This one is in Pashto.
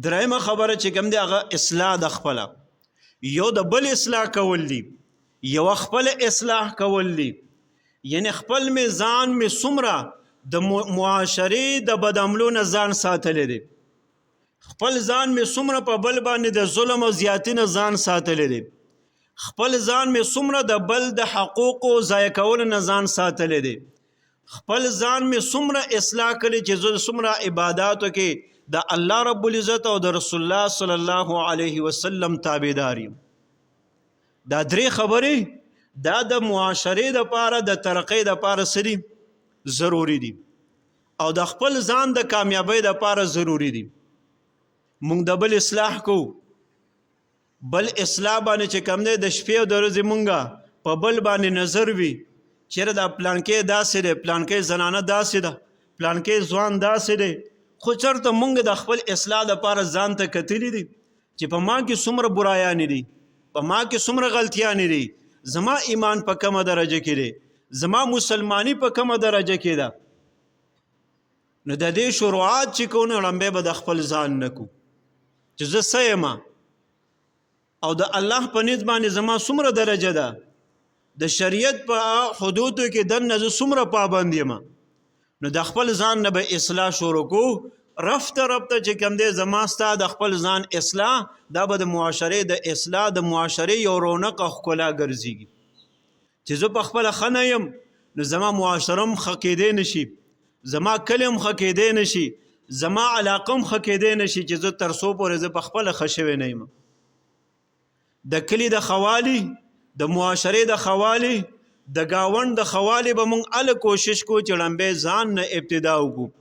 درېمه خبره چې کوم دی هغه اصلاح د خپله یو د بل اصلاح کول دي یو خپل اصلاح کول دي یعنی خپل می ځان می څومره د معاشرې د بدعملو نه ځان ساتلی دی خپل ځان می څومره په بل باندې د ظلم او زیاتي نه ځان ساتلی دی خپل ځان می څومره د بل د حقوقو ضایع کولو نه ځان ساتلی دی خپل ځان می څومره اصلاح کړی چې زه څومره عباداتو کې د الله رب العزت او د رسول الله صلی الله علیه وسلم تابعدار یم دا درې خبرې دا د معاشرې دپاره د ترقۍ دپاره سری ضروري دي او د خپل ځان د کامیابۍ دپاره ضروري دي مونږ د بل اصلاح کو بل اصلاح باندې چې کوم دی د شپې او د ورځې مونږه په بل باندې نظر وي چیرې دا پلانکې داسې دی پلانکې زنانه داسې ده پلانکې ځوان داسې دی خو چېرته مونږ د خپل اصلاح دپاره ځان ته کتلی دي چې په ما کې څومره برایانې دي په ما کې څومره غلطیانې دي زما ایمان په کمه درجه کې دی زما مسلمانی په کمه درجه کې ده نو د دې شروعات چې کوو نو لمبې به د خپل ځان نه کو چې زه څه یم او د الله په نزد باندې زما څومره درجه ده د شریعت په حدودو کې دننه زه څومره پابند یم نو د خپل ځان نه به اصلاح شروع کو رفته چې کوم دی زما ستا د خپل ځان اصلاح دا به د معاشرې د اصلاح د معاشرې یو رونق او ښکلا ګرځېږي چې زه په خپله ښه نه یم نو زما معاشره هم ښه کېدی نشي زما کلی هم ښه کېدی نشي زما علاقه هم ښه کېدی نشي چې زه تر څو پورې زه په خپله ښه شوی نه یم د کلي د خوالي د معاشرې د خوالي د گاوند د خوالي به مونږ ال کوشش کو چې لمبې ځان نه ابتدا وکړو